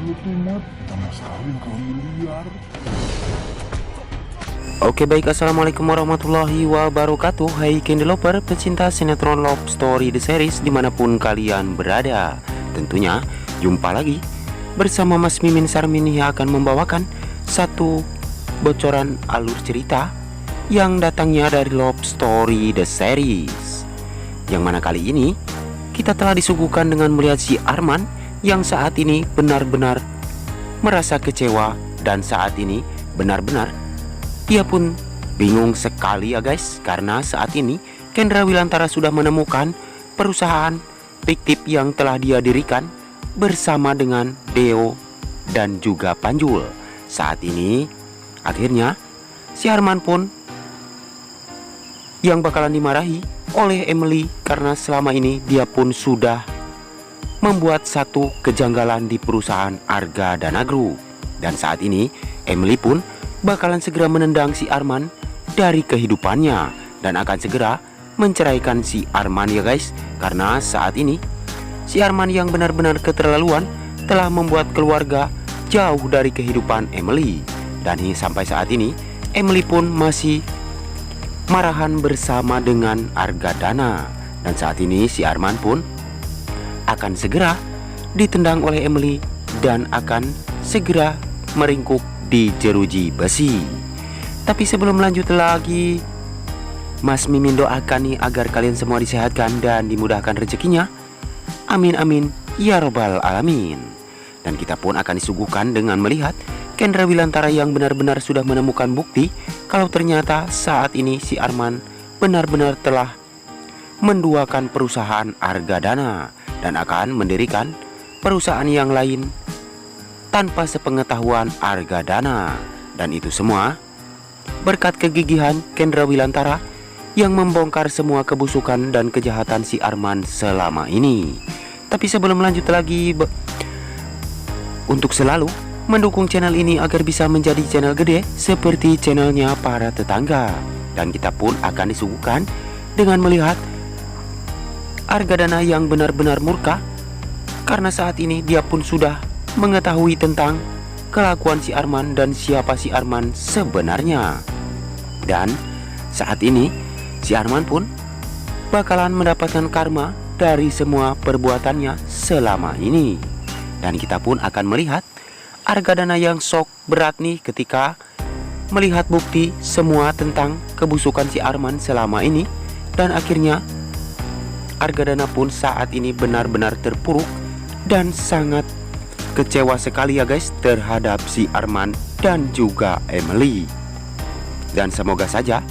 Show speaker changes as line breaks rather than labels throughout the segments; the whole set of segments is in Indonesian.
lu tuh Mat, sama sekali nggak liar.
Oke baik, assalamualaikum warahmatullahi wabarakatuh. Hai Candeloper, pecinta sinetron Love Story The Series dimanapun kalian berada. Tentunya jumpa lagi bersama Mas Mimin Sarmin yang akan membawakan satu bocoran alur cerita yang datangnya dari Love Story The Series. Yang mana kali ini kita telah disuguhkan dengan melihat si Arman yang saat ini benar-benar merasa kecewa. Dan saat ini benar-benar dia pun bingung sekali ya guys, karena saat ini Kendra Wilantara sudah menemukan perusahaan fiktif yang telah dia dirikan bersama dengan Deo dan juga Panjul. Saat ini akhirnya si Arman pun yang bakalan dimarahi oleh Emily karena selama ini dia pun sudah membuat satu kejanggalan di perusahaan Arga Dana Group. Dan saat ini Emily pun bakalan segera menendang si Arman dari kehidupannya dan akan segera menceraikan si Arman ya guys. Karena saat ini si Arman yang benar-benar keterlaluan telah membuat keluarga jauh dari kehidupan Emily. Dan sampai saat ini Emily pun masih marahan bersama dengan Arga Dana. Dan saat ini si Arman pun akan segera ditendang oleh Emily dan akan segera meringkuk di jeruji besi. Tapi sebelum lanjut lagi, Mas Mimin doakan nih agar kalian semua disehatkan dan dimudahkan rezekinya. Amin amin ya robbal alamin. Dan kita pun akan disuguhkan dengan melihat Kendra Wilantara yang benar-benar sudah menemukan bukti kalau ternyata saat ini si Arman benar-benar telah menduakan perusahaan Arga Dana dan akan mendirikan perusahaan yang lain tanpa sepengetahuan Arga Dana. Dan itu semua berkat kegigihan Kendra Wilantara yang membongkar semua kebusukan dan kejahatan si Arman selama ini. Tapi sebelum lanjut lagi, untuk selalu mendukung channel ini agar bisa menjadi channel gede seperti channelnya para tetangga. Dan kita pun akan disuguhkan dengan melihat Arga Dana yang benar-benar murka karena saat ini dia pun sudah mengetahui tentang kelakuan si Arman dan siapa si Arman sebenarnya. Dan saat ini si Arman pun bakalan mendapatkan karma dari semua perbuatannya selama ini. Dan kita pun akan melihat Arga Dana yang shock berat nih ketika melihat bukti semua tentang kebusukan si Arman selama ini. Dan akhirnya Arga Dana pun saat ini benar-benar terpuruk dan sangat kecewa sekali ya guys terhadap si Arman dan juga Emily. Dan semoga saja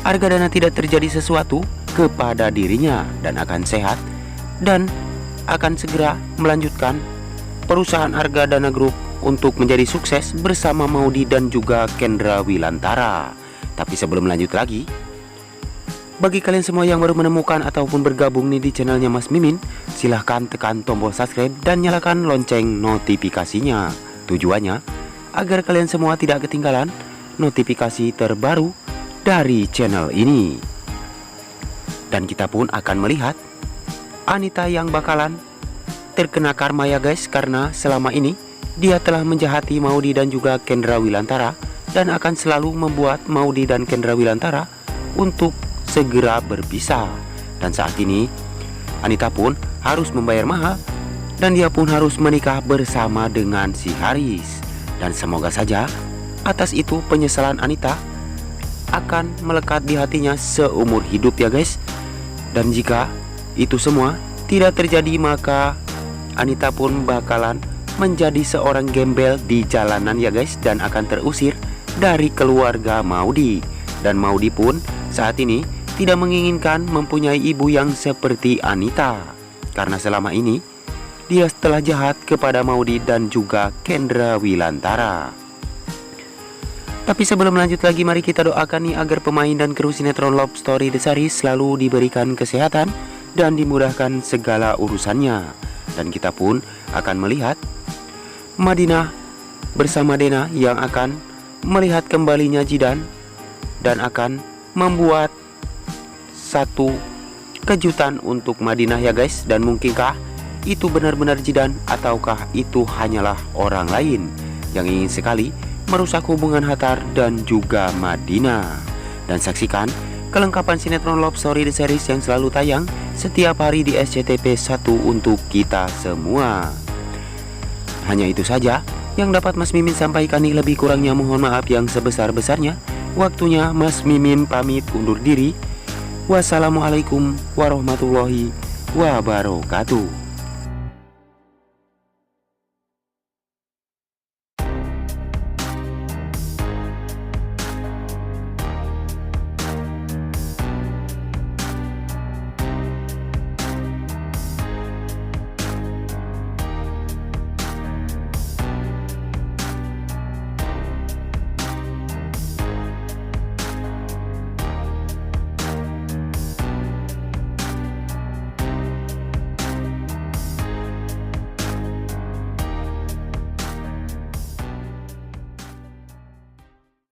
Arga Dana tidak terjadi sesuatu kepada dirinya dan akan sehat dan akan segera melanjutkan perusahaan Arga Dana Group untuk menjadi sukses bersama Maudy dan juga Kendra Wilantara. Tapi sebelum lanjut lagi, bagi kalian semua yang baru menemukan ataupun bergabung nih di channelnya Mas Mimin, silahkan tekan tombol subscribe dan nyalakan lonceng notifikasinya. Tujuannya agar kalian semua tidak ketinggalan notifikasi terbaru dari channel ini. Dan kita pun akan melihat Anita yang bakalan terkena karma ya guys, karena selama ini dia telah menjahati Maudy dan juga Kendra Wilantara dan akan selalu membuat Maudy dan Kendra Wilantara untuk segera berpisah. Dan saat ini Anita pun harus membayar mahal dan dia pun harus menikah bersama dengan si Haris. Dan semoga saja atas itu penyesalan Anita akan melekat di hatinya seumur hidup ya guys. Dan jika itu semua tidak terjadi, maka Anita pun bakalan menjadi seorang gembel di jalanan ya guys, dan akan terusir dari keluarga Maudy. Dan Maudy pun saat ini tidak menginginkan mempunyai ibu yang seperti Anita, karena selama ini dia telah jahat kepada Maudy dan juga Kendra Wilantara. Tapi sebelum lanjut lagi, mari kita doakan nih agar pemain dan kru sinetron Love Story The Series selalu diberikan kesehatan dan dimudahkan segala urusannya. Dan kita pun akan melihat Madinah bersama Dena yang akan melihat kembalinya Jidan dan akan membuat satu kejutan untuk Madinah ya guys. Dan mungkinkah itu benar-benar Jidan ataukah itu hanyalah orang lain yang ingin sekali merusak hubungan Hattar dan juga Madinah. Dan saksikan kelengkapan sinetron Love Story The Series yang selalu tayang setiap hari di SCTV1 untuk kita semua. Hanya itu saja yang dapat Mas Mimin sampaikan, lebih kurangnya mohon maaf yang sebesar-besarnya. Waktunya Mas Mimin pamit undur diri. Wassalamualaikum warahmatullahi wabarakatuh.